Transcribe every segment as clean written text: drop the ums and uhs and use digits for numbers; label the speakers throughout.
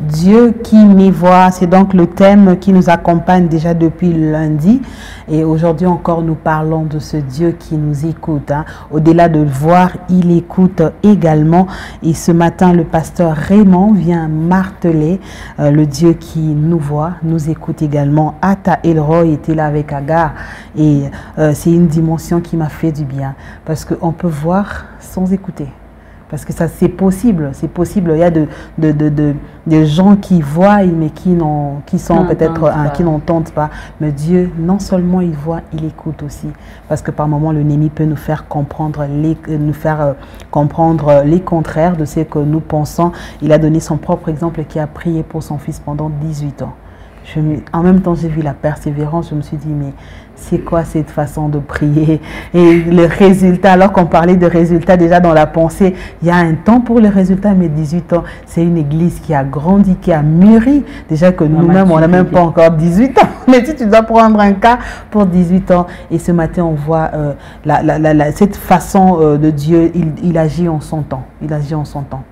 Speaker 1: Dieu qui m'y voit, c'est donc le thème qui nous accompagne déjà depuis lundi. Et aujourd'hui encore, nous parlons de ce Dieu qui nous écoute. Hein. Au-delà de le voir, il écoute également. Et ce matin, le pasteur Raymond vient marteler le Dieu qui nous voit, nous écoute également. Ata Elroy était là avec Agar. Et c'est une dimension qui m'a fait du bien. Parce qu'on peut voir sans écouter. Parce que ça, c'est possible, c'est possible. Il y a de gens qui voient, mais qui sont peut-être, qui n'entendent pas. Mais Dieu, non seulement il voit, il écoute aussi. Parce que par moments, l'ennemi peut nous faire comprendre les contraires de ce que nous pensons. Il a donné son propre exemple qui a prié pour son fils pendant 18 ans. En même temps, j'ai vu la persévérance, je me suis dit, mais c'est quoi cette façon de prier? Et le résultat, alors qu'on parlait de résultats déjà dans la pensée, il y a un temps pour le résultat, mais 18 ans, c'est une église qui a grandi, qui a mûri. Déjà que nous-mêmes, on n'a même pas encore 18 ans. Mais si tu dois prendre un cas pour 18 ans, et ce matin, on voit cette façon de Dieu, il agit en son temps. Il agit en son temps.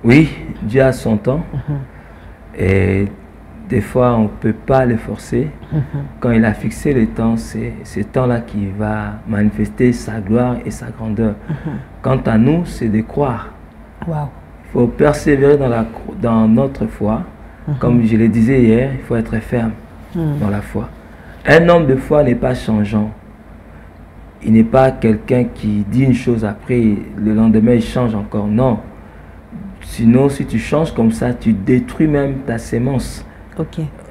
Speaker 2: Oui, Dieu a son temps. Et des fois, on ne peut pas le forcer. Quand il a fixé le temps, c'est ce temps-là qui va manifester sa gloire et sa grandeur. Quant à nous, c'est de croire. Il faut persévérer dans notre foi. Comme je le disais hier, il faut être ferme dans la foi. Un homme de foi n'est pas changeant. Il n'est pas quelqu'un qui dit une chose après, le lendemain, il change encore. Non. Sinon, si tu changes comme ça, tu détruis même ta sémence.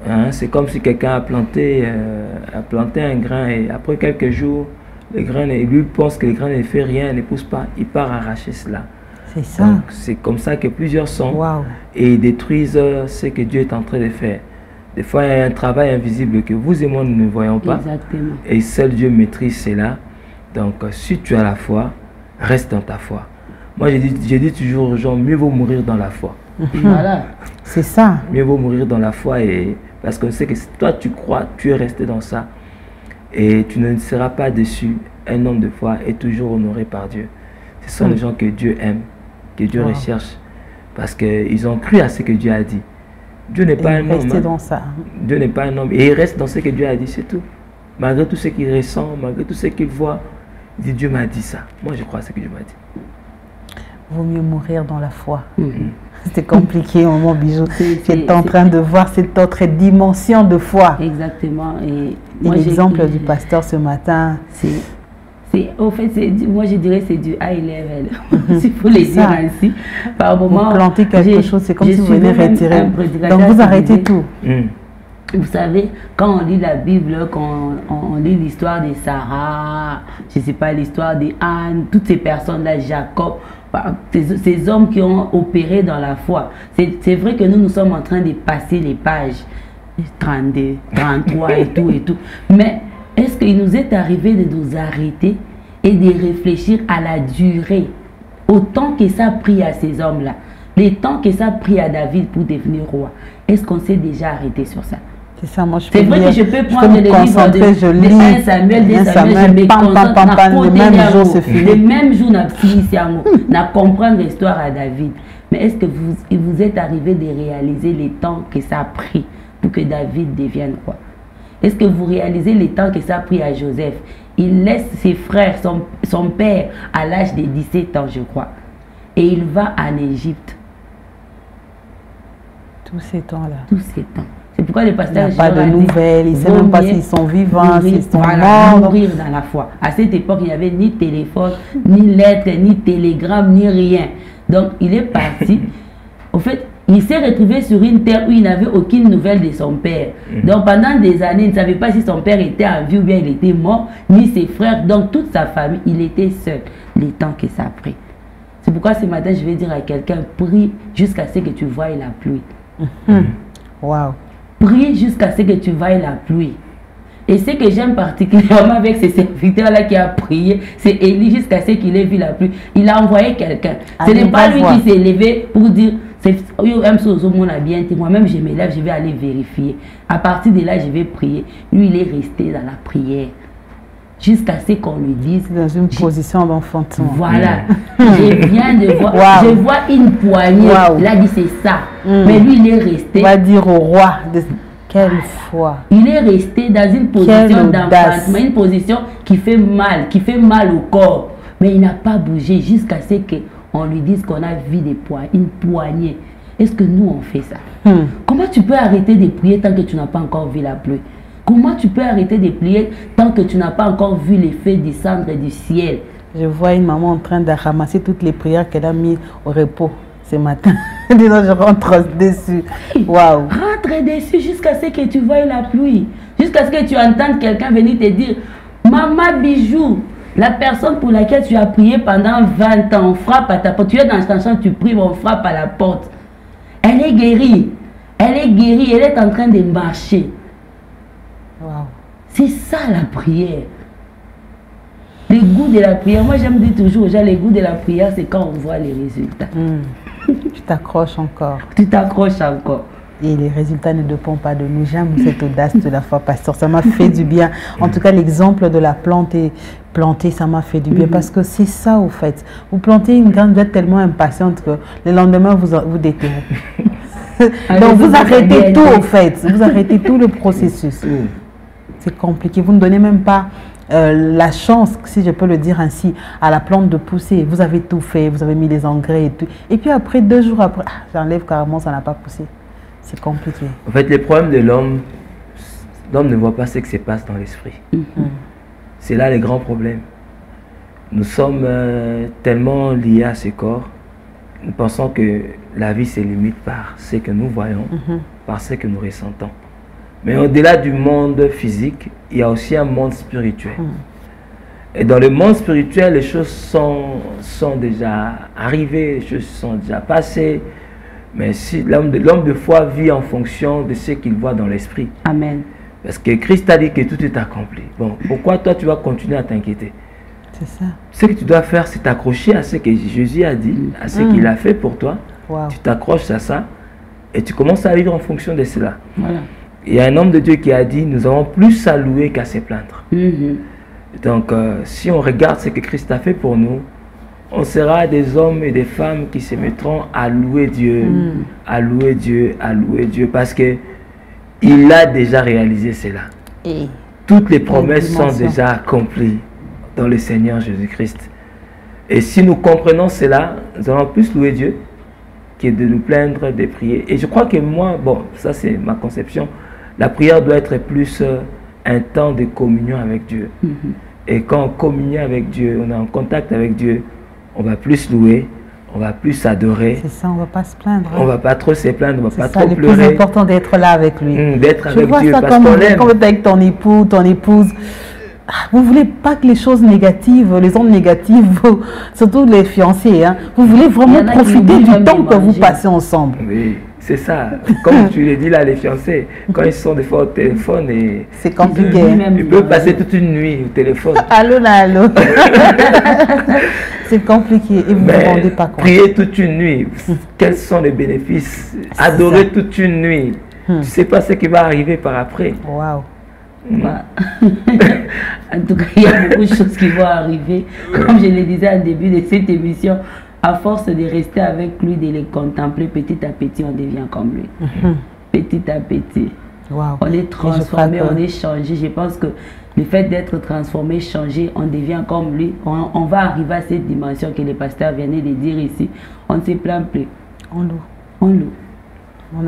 Speaker 2: Hein, c'est comme si quelqu'un a planté un grain et après quelques jours, le grain, lui pense que le grain ne fait rien, ne pousse pas, il part arracher cela.
Speaker 1: C'est ça.
Speaker 2: C'est comme ça que plusieurs sont et ils détruisent ce que Dieu est en train de faire. Des fois, il y a un travail invisible que vous et moi nous ne voyons pas.
Speaker 3: Exactement.
Speaker 2: Et seul Dieu maîtrise cela. Donc, si tu as la foi, reste dans ta foi. Moi, j'ai dit toujours aux gens, mieux vaut mourir dans la foi.
Speaker 3: Voilà.
Speaker 1: C'est ça.
Speaker 2: Mieux vaut mourir dans la foi parce qu'on sait que si toi tu crois, tu es resté dans ça et tu ne seras pas déçu. Un homme de foi est toujours honoré par Dieu. Ce sont les gens que Dieu aime, que Dieu recherche parce qu'ils ont cru à ce que Dieu a dit. Dieu n'est pas un homme.
Speaker 1: Dans ça.
Speaker 2: Dieu n'est pas un homme et il reste dans ce que Dieu a dit, c'est tout. Malgré tout ce qu'il ressent, malgré tout ce qu'il voit, il dit Dieu m'a dit ça. Moi je crois à ce que Dieu m'a dit.
Speaker 1: Vaut mieux mourir dans la foi. C'était compliqué, mon bijou. J'étais en train de voir cette autre dimension de foi.
Speaker 3: Exactement. Et
Speaker 1: l'exemple du pasteur ce matin.
Speaker 3: Au fait, moi je dirais c'est du high level. S'il faut les dire ainsi. Par moment,
Speaker 1: vous plantez quelque chose, c'est comme si vous venez retirer. Donc vous arrêtez tout.
Speaker 3: Vous savez, quand on lit la Bible, quand on lit l'histoire de Sarah, je ne sais pas, l'histoire d'Anne, toutes ces personnes-là, Jacob, ces hommes qui ont opéré dans la foi. C'est vrai que nous sommes en train de passer les pages 32, 33 et tout et tout. Mais est-ce qu'il nous est arrivé de nous arrêter et de réfléchir à la durée, au temps que ça a pris à ces hommes-là, le temps que ça a pris à David pour devenir roi? Est-ce qu'on s'est déjà arrêté sur ça?
Speaker 1: C'est ça, moi je
Speaker 3: peux vrai que je peux prendre le livre de 1 Samuel, 2 Samuel, je me concentre le même jour, na comprendre l'histoire à David. Mais est-ce que vous êtes arrivé de réaliser les temps que ça a pris pour que David devienne roi? Est-ce que vous réalisez les temps que ça a pris à Joseph? Il laisse ses frères, son père, à l'âge de 17 ans, je crois. Et il va en Égypte.
Speaker 1: Tous ces temps-là.
Speaker 3: Tous ces temps. C'est pourquoi le pasteur
Speaker 1: il n'y a pas de nouvelles, il ne sait même pas s'ils sont vivants, s'ils sont morts.
Speaker 3: Mourir dans la foi. À cette époque, il n'y avait ni téléphone, ni lettre, ni télégramme, ni rien. Donc, il est parti. Au fait, il s'est retrouvé sur une terre où il n'avait aucune nouvelle de son père. Donc, pendant des années, il ne savait pas si son père était en vie ou bien il était mort, ni ses frères. Donc, toute sa famille, il était seul. Les temps que ça a pris. C'est pourquoi ce matin, je vais dire à quelqu'un, prie jusqu'à ce que tu voies la pluie.
Speaker 1: Waouh.
Speaker 3: Prie jusqu'à ce que tu voies la pluie. Et ce que j'aime particulièrement avec ce serviteur-là qui a prié, c'est Élie jusqu'à ce qu'il ait vu la pluie. Il a envoyé quelqu'un. Ce n'est pas lui qui s'est levé pour dire, moi-même je me lève, je vais aller vérifier. À partir de là, je vais prier. Lui, il est resté dans la prière. jusqu'à ce qu'on lui dise.
Speaker 1: Dans une position d'enfantement.
Speaker 3: Voilà. Je viens de voir, je vois une poignée. Il a dit c'est ça. Mais lui, il est resté.
Speaker 1: On va dire au roi, quelle foi.
Speaker 3: Il est resté dans une position d'enfantement, une position qui fait mal au corps. Mais il n'a pas bougé jusqu'à ce qu'on lui dise qu'on a vu une poignée. Est-ce que nous, on fait ça? Comment tu peux arrêter de prier tant que tu n'as pas encore vu la pluie? Comment tu peux arrêter de prier tant que tu n'as pas encore vu les feux descendre du ciel?
Speaker 1: Je vois une maman en train de ramasser toutes les prières qu'elle a mises au repos ce matin. Disons, je rentre dessus. Waouh!
Speaker 3: Rentre dessus jusqu'à ce que tu vois la pluie. Jusqu'à ce que tu entendes quelqu'un venir te dire, Maman Bijou, la personne pour laquelle tu as prié pendant 20 ans, on frappe à ta porte. Tu es dans ta chambre, tu pries, on frappe à la porte. Elle est guérie. Elle est guérie. Elle est en train de marcher.
Speaker 1: Wow. C'est
Speaker 3: ça la prière. Le goût de la prière. Moi, j'aime dire toujours aux gens, le goût de la prière, c'est quand on voit les résultats.
Speaker 1: Tu t'accroches encore.
Speaker 3: Tu t'accroches encore.
Speaker 1: Et les résultats ne dépendent pas de nous. J'aime cette audace de la foi, pasteur. Ça m'a fait du bien. En tout cas, l'exemple de la planter, ça m'a fait du bien. Parce que c'est ça, au fait. Vous plantez une graine, vous êtes tellement impatiente que le lendemain, vous déterrez. Donc, vous arrêtez tout, au fait. Vous arrêtez tout le processus. C'est compliqué. Vous ne donnez même pas la chance, si je peux le dire ainsi, à la plante de pousser. Vous avez tout fait, vous avez mis les engrais et tout. Et puis après, 2 jours après, j'enlève carrément, ça n'a pas poussé. C'est compliqué.
Speaker 2: En fait, les problèmes de l'homme ne voit pas ce qui se passe dans l'esprit. C'est là les grands problèmes. Nous sommes tellement liés à ce corps, nous pensons que la vie se limite par ce que nous voyons, par ce que nous ressentons. Mais au-delà du monde physique, il y a aussi un monde spirituel. Et dans le monde spirituel, les choses sont déjà arrivées, les choses sont déjà passées. Mais si l'homme de foi vit en fonction de ce qu'il voit dans l'esprit.
Speaker 3: Amen.
Speaker 2: Parce que Christ a dit que tout est accompli. Bon, pourquoi toi tu vas continuer à t'inquiéter?
Speaker 1: C'est ça. Ce
Speaker 2: que tu dois faire, c'est t'accrocher à ce que Jésus a dit, à ce qu'il a fait pour toi. Tu t'accroches à ça et tu commences à vivre en fonction de cela.
Speaker 3: Voilà.
Speaker 2: Il y a un homme de Dieu qui a dit, nous avons plus à louer qu'à se plaindre. Donc, si on regarde ce que Christ a fait pour nous, on sera des hommes et des femmes qui se mettront à louer Dieu, à louer Dieu, à louer Dieu, parce que il a déjà réalisé cela.
Speaker 1: Et
Speaker 2: toutes les promesses sont déjà accomplies dans le Seigneur Jésus-Christ. Et si nous comprenons cela, nous allons plus louer Dieu que de nous plaindre, de prier. Et je crois que moi, bon, ça c'est ma conception, la prière doit être plus un temps de communion avec Dieu. Et quand on communie avec Dieu, on est en contact avec Dieu, on va plus louer, on va plus adorer.
Speaker 1: C'est ça, on ne va pas se plaindre.
Speaker 2: On ne va pas trop se plaindre, on ne va pas trop
Speaker 1: pleurer. C'est le plus important d'être là avec lui.
Speaker 2: D'être avec Dieu,
Speaker 1: parce qu'on l'aime. Comme avec ton époux, ton épouse. Vous ne voulez pas que les choses négatives, les ondes négatives, surtout les fiancés, hein, vous voulez vraiment profiter du temps que vous passez ensemble.
Speaker 2: Oui, c'est ça. Comme tu l'as dit là, les fiancés, quand ils sont des fois au téléphone,
Speaker 1: c'est compliqué.
Speaker 2: Ils peuvent passer toute une nuit au téléphone.
Speaker 1: Allô là, allô. C'est compliqué et vous ne vous rendez pas compte.
Speaker 2: Prier toute une nuit, quels sont les bénéfices? Adorer toute une nuit, tu ne sais pas ce qui va arriver par après.
Speaker 1: Waouh.
Speaker 3: En tout cas, il y a beaucoup de choses qui vont arriver. Comme je le disais au début de cette émission, à force de rester avec lui, de le contempler, petit à petit, on devient comme lui. Petit à petit.
Speaker 1: Wow.
Speaker 3: On est transformé, on est changé. Je pense que le fait d'être transformé, changé, on devient comme lui. On va arriver à cette dimension que le pasteur venait de dire ici. On ne se plaint plus.
Speaker 1: On loue.
Speaker 3: On loue.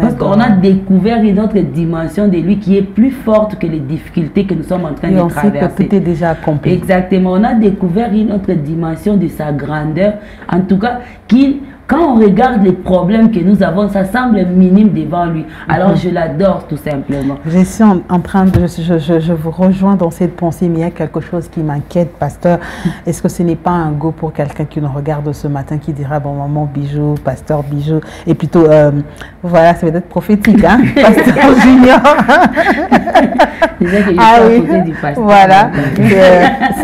Speaker 3: Parce qu'on a découvert une autre dimension de lui qui est plus forte que les difficultés que nous sommes en train de traverser.
Speaker 1: On sait que tout est déjà accompli.
Speaker 3: Exactement. On a découvert une autre dimension de sa grandeur. En tout cas, quand on regarde les problèmes que nous avons, ça semble minime devant lui. Alors je l'adore tout simplement.
Speaker 1: Je suis en train de... Je vous rejoins dans cette pensée, mais il y a quelque chose qui m'inquiète, pasteur. Est-ce que ce n'est pas un go pour quelqu'un qui nous regarde ce matin, qui dira, bon, maman Bijou, pasteur Bijou, et plutôt, voilà, ça va être prophétique, hein, pasteur Junior.
Speaker 3: Déjà que je du pasteur.
Speaker 1: Voilà.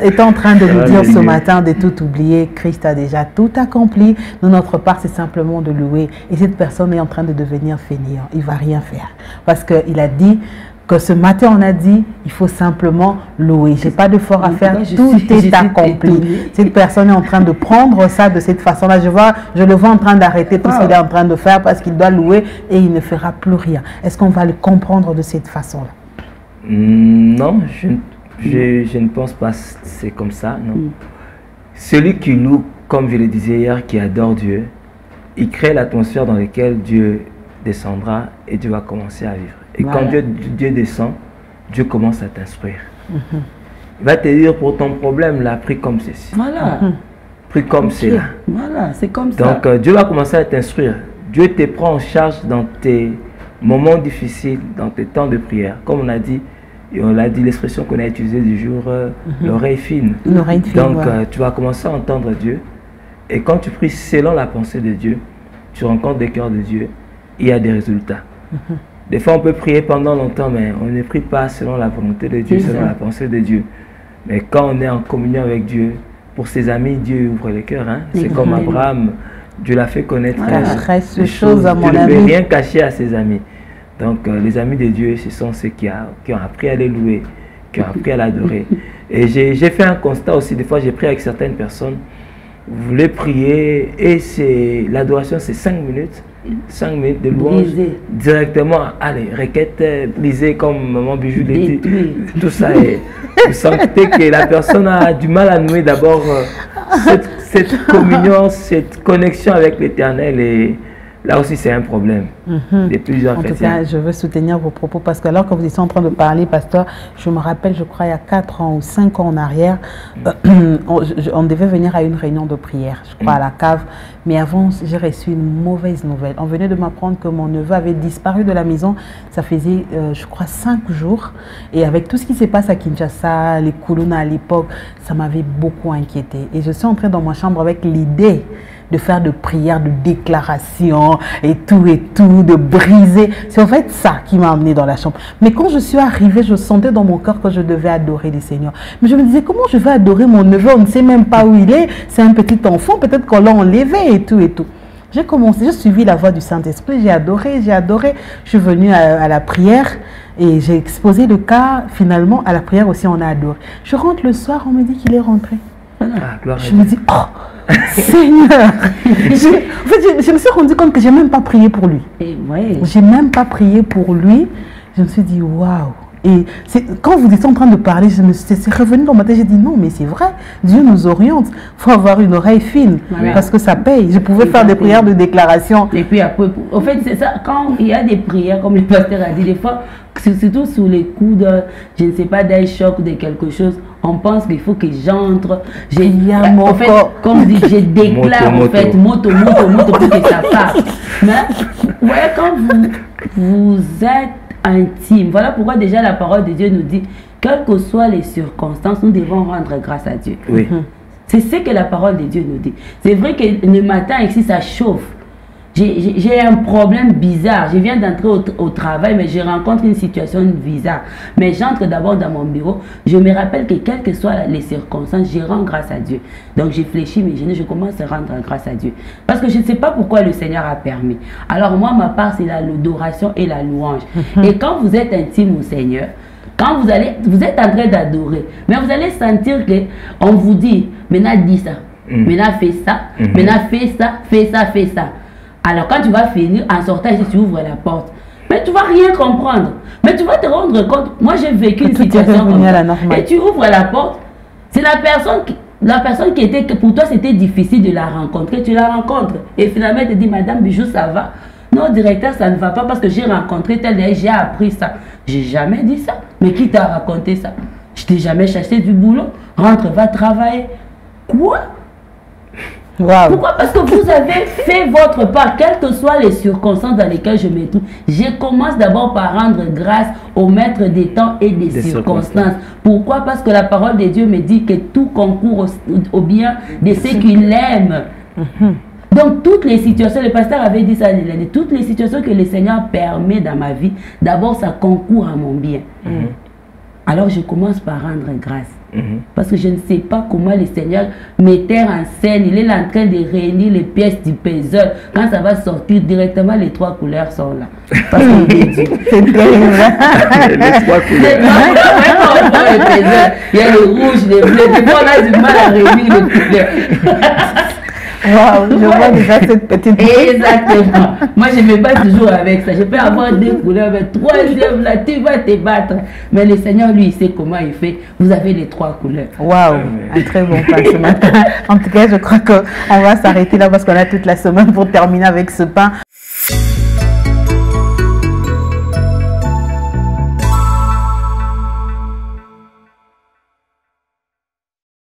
Speaker 1: Est en train de nous dire ce matin de tout oublier. Christ a déjà tout accompli. Nous, notre part, c'est simplement de louer. Et cette personne est en train de devenir fainéant. Il ne va rien faire. Parce qu'il a dit que ce matin on a dit, il faut simplement louer. J'ai pas de fort à faire, tout est accompli. Cette personne est en train de prendre ça de cette façon-là. Je le vois en train d'arrêter tout ce qu'il est en train de faire parce qu'il doit louer et il ne fera plus rien. Est-ce qu'on va le comprendre de cette façon-là?
Speaker 2: Non, je ne pense pas que c'est comme ça, non. Celui qui loue, comme je le disais hier, qui adore Dieu, il crée l'atmosphère dans laquelle Dieu descendra et Dieu va commencer à vivre. Et quand Dieu descend, Dieu commence à t'instruire. Il va te dire, pour ton problème, là, prie comme ceci.
Speaker 3: Voilà.
Speaker 2: Prie comme cela.
Speaker 3: Voilà, c'est comme ça.
Speaker 2: Donc, Dieu va commencer à t'instruire. Dieu te prend en charge dans tes moments difficiles, dans tes temps de prière. Comme on a dit, l'expression qu'on a utilisée du jour, l'oreille fine.
Speaker 1: L'oreille fine.
Speaker 2: Donc, tu vas commencer à entendre Dieu. Et quand tu pries selon la pensée de Dieu, tu rencontres des cœurs de Dieu, il y a des résultats. Des fois, on peut prier pendant longtemps, mais on ne prie pas selon la volonté de Dieu, selon la pensée de Dieu. Mais quand on est en communion avec Dieu, pour ses amis, Dieu ouvre les cœurs. Hein? C'est comme Abraham, Dieu l'a fait connaître.
Speaker 1: Ces choses à mon
Speaker 2: Dieu
Speaker 1: ami.
Speaker 2: ne peut rien cacher à ses amis. Donc, les amis de Dieu, ce sont ceux qui ont appris à les louer, qui ont appris à l'adorer. Et j'ai fait un constat aussi, des fois j'ai prié avec certaines personnes, vous voulez prier et l'adoration c'est 5 minutes. 5 minutes de louange directement, allez, requête brisée comme maman Bijou l'a dit, tout ça. Et vous sentez que la personne a du mal à nouer d'abord cette communion, cette connexion avec l'Éternel. Et là aussi, c'est un problème de plusieurs chrétiens.
Speaker 1: En tout cas, je veux soutenir vos propos parce que alors que vous étiez en train de parler, pasteur, je me rappelle, je crois, il y a 4 ans ou 5 ans en arrière, on devait venir à une réunion de prière, je crois, à la cave. Mais avant, j'ai reçu une mauvaise nouvelle. On venait de m'apprendre que mon neveu avait disparu de la maison. Ça faisait, je crois, 5 jours. Et avec tout ce qui se passe à Kinshasa, les Kuluna à l'époque, ça m'avait beaucoup inquiété. Et je suis entrée dans ma chambre avec l'idée de faire de prières, de déclarations et tout, de briser. C'est en fait ça qui m'a amené dans la chambre. Mais quand je suis arrivée, je sentais dans mon cœur que je devais adorer le Seigneur. Mais je me disais, comment je vais adorer mon neveu? On ne sait même pas où il est. C'est un petit enfant, peut-être qu'on l'a enlevé et tout. J'ai commencé, j'ai suivi la voix du Saint-Esprit, j'ai adoré. Je suis venue à la prière et j'ai exposé le cas. Finalement, à la prière aussi, on a adoré. Je rentre le soir, on me dit qu'il est rentré. Je me dis, oh, Seigneur. Je me suis rendu compte que je n'ai même pas prié pour lui. Je n'ai même pas prié pour lui. Je me suis dit, waouh. Et quand vous étiez en train de parler, c'est revenu dans ma tête. J'ai dit, non, mais c'est vrai, Dieu nous oriente. Il faut avoir une oreille fine parce que ça paye. Je pouvais faire des prières de déclaration.
Speaker 3: Et puis après, en fait, c'est ça, quand il y a des prières, comme le pasteur a dit, des fois, surtout sous les coups de, je ne sais pas, d'un choc ou de quelque chose, on pense qu'il faut que j'entre. En fait, comme je dis, je déclare en fait, moto pour que ça passe. Mais ouais, quand vous êtes intime, voilà pourquoi déjà la parole de Dieu nous dit, quelles que soient les circonstances, nous devons rendre grâce à Dieu.
Speaker 2: Oui.
Speaker 3: C'est ce que la parole de Dieu nous dit. C'est vrai que le matin ici, ça chauffe. J'ai un problème bizarre. Je viens d'entrer au travail, mais je rencontre une situation bizarre. Mais j'entre d'abord dans mon bureau. Je me rappelle que quelles que soient les circonstances, je rends grâce à Dieu. Donc, je fléchis mes genoux, je commence à rendre grâce à Dieu. Parce que je ne sais pas pourquoi le Seigneur a permis. Alors, moi, ma part, c'est l'adoration et la louange. Et quand vous êtes intime au Seigneur, quand vous êtes en train d'adorer, mais vous allez sentir qu'on vous dit, maintenant dis ça, maintenant fais ça, maintenant fais ça. Alors quand tu vas finir, en sortant, si tu ouvres la porte, mais tu ne vas rien comprendre. Mais tu vas te rendre compte, moi j'ai vécu une situation comme ça. Et tu ouvres la porte, c'est la personne qui était, pour toi c'était difficile de la rencontrer, tu la rencontres. Et finalement elle te dit, Madame Bijou, ça va? Non, directeur, ça ne va pas parce que j'ai rencontré tel et j'ai appris ça. J'ai jamais dit ça. Mais qui t'a raconté ça? Je t'ai jamais chassé du boulot. Rentre, va travailler. Quoi? Wow. Pourquoi? Parce que vous avez fait votre part, quelles que soient les circonstances dans lesquelles je me trouve. Je commence d'abord par rendre grâce au maître des temps et des circonstances. Pourquoi? Parce que la parole de Dieu me dit que tout concourt au bien de ceux qui l'aiment. Donc toutes les situations, le pasteur avait dit ça, toutes les situations que le Seigneur permet dans ma vie, d'abord ça concourt à mon bien. Alors je commence par rendre grâce. Parce que je ne sais pas comment le Seigneur mettait en scène. Il est là en train de réunir les pièces du puzzle. Quand ça va sortir directement, les 3 couleurs sont là. Parce qu'il est Dieu.
Speaker 1: C'est terrible.
Speaker 2: Les 3 couleurs.
Speaker 3: Il y a le rouge, le bleu. Des fois, on a du mal à réunir les couleurs.
Speaker 1: Waouh, je vois déjà cette petite.
Speaker 3: Exactement. Moi, je ne vais pas toujours avec ça. Je peux avoir 2 couleurs, mais 3e, là, tu vas te battre. Mais le Seigneur, lui, il sait comment il fait. Vous avez les 3 couleurs.
Speaker 1: Waouh, un très bon pain ce matin. En tout cas, je crois qu'on va s'arrêter là parce qu'on a toute la semaine pour terminer avec ce pain.